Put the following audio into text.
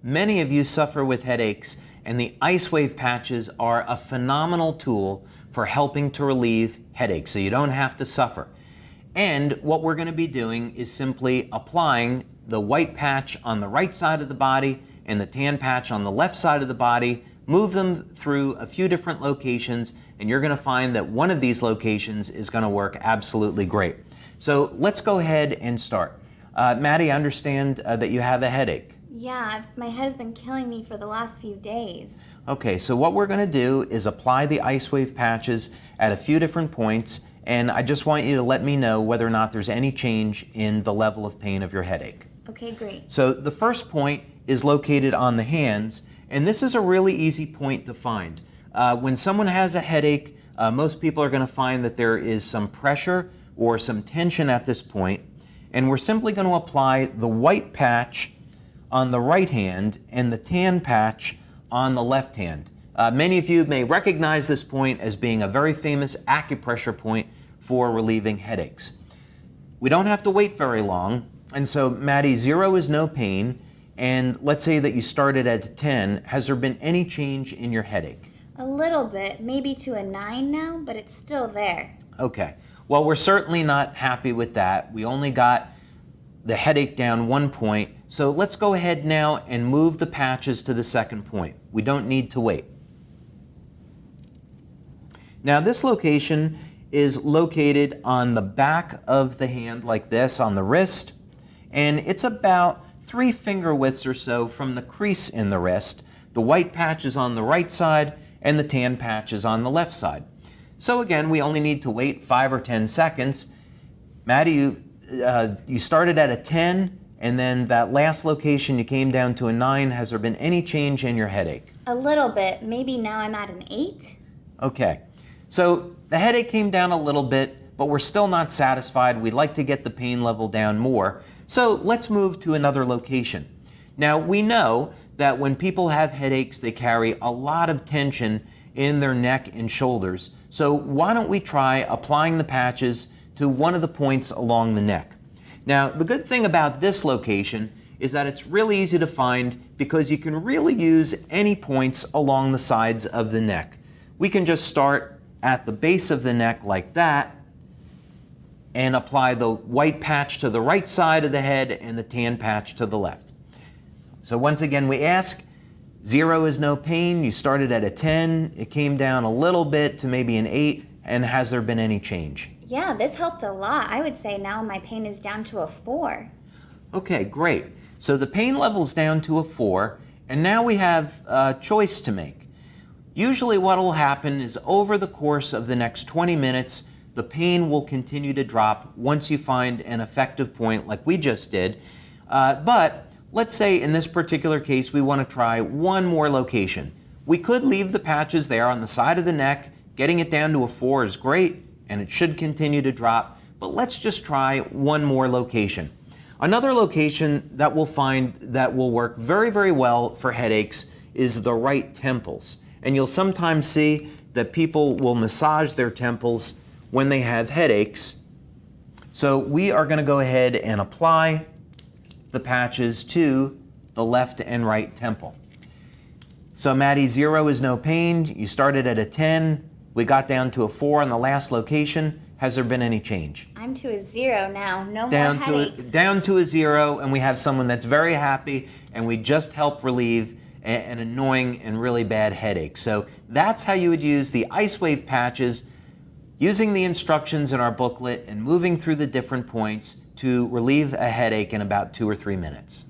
Many of you suffer with headaches, and the IceWave patches are a phenomenal tool for helping to relieve headaches, so you don't have to suffer. And what we're going to be doing is simply applying the white patch on the right side of the body and the tan patch on the left side of the body, move them through a few different locations, and you're going to find that one of these locations is going to work absolutely great. So let's go ahead and start. Maddie, I understand that you have a headache. Yeah, my head has been killing me for the last few days. Okay, so what we're going to do is apply the IceWave patches at a few different points, and I just want you to let me know whether or not there's any change in the level of pain of your headache. Okay, great. So the first point is located on the hands, and this is a really easy point to find. When someone has a headache, most people are going to find that there is some pressure or some tension at this point, and we're simply going to apply the white patch on the right hand and the tan patch on the left hand. Many of you may recognize this point as being a very famous acupressure point for relieving headaches. We don't have to wait very long, and so Maddie, 0 is no pain, and let's say that you started at 10. Has there been any change in your headache? A little bit, maybe to a 9 now, but it's still there. Okay, well, we're certainly not happy with that. We only got the headache down 1 point, so let's go ahead now and move the patches to the second point. We don't need to wait. Now this location is located on the back of the hand like this, on the wrist, and it's about 3 finger widths or so from the crease in the wrist. The white patch is on the right side and the tan patch is on the left side. So again, we only need to wait 5 or 10 seconds. Maddie, you started at a 10, and then that last location you came down to a 9. Has there been any change in your headache? A little bit, maybe now I'm at an 8. Okay, so the headache came down a little bit, but we're still not satisfied. We'd like to get the pain level down more. So let's move to another location. Now we know that when people have headaches, they carry a lot of tension in their neck and shoulders. So why don't we try applying the patches to one of the points along the neck. Now, the good thing about this location is that it's really easy to find because you can really use any points along the sides of the neck. We can just start at the base of the neck like that and apply the white patch to the right side of the head and the tan patch to the left. So once again, we ask, 0 is no pain. You started at a 10. It came down a little bit to maybe an 8. And has there been any change? Yeah, this helped a lot. I would say now my pain is down to a 4. Okay, great. So the pain level's down to a 4, and now we have a choice to make. Usually what will happen is over the course of the next 20 minutes, the pain will continue to drop once you find an effective point like we just did. But let's say in this particular case, we want to try one more location. We could leave the patches there on the side of the neck. Getting it down to a 4 is great, and it should continue to drop, but let's just try one more location. Another location that we'll find that will work very, very well for headaches is the right temples. And you'll sometimes see that people will massage their temples when they have headaches. So we are going to go ahead and apply the patches to the left and right temple. So Maddie, 0 is no pain. You started at a 10. We got down to a 4 on the last location. Has there been any change? I'm to a 0 now. No Down more headaches. Down to a 0, and we have someone that's very happy, and we just helped relieve an annoying and really bad headache. So that's how you would use the IceWave patches, using the instructions in our booklet and moving through the different points to relieve a headache in about 2 or 3 minutes.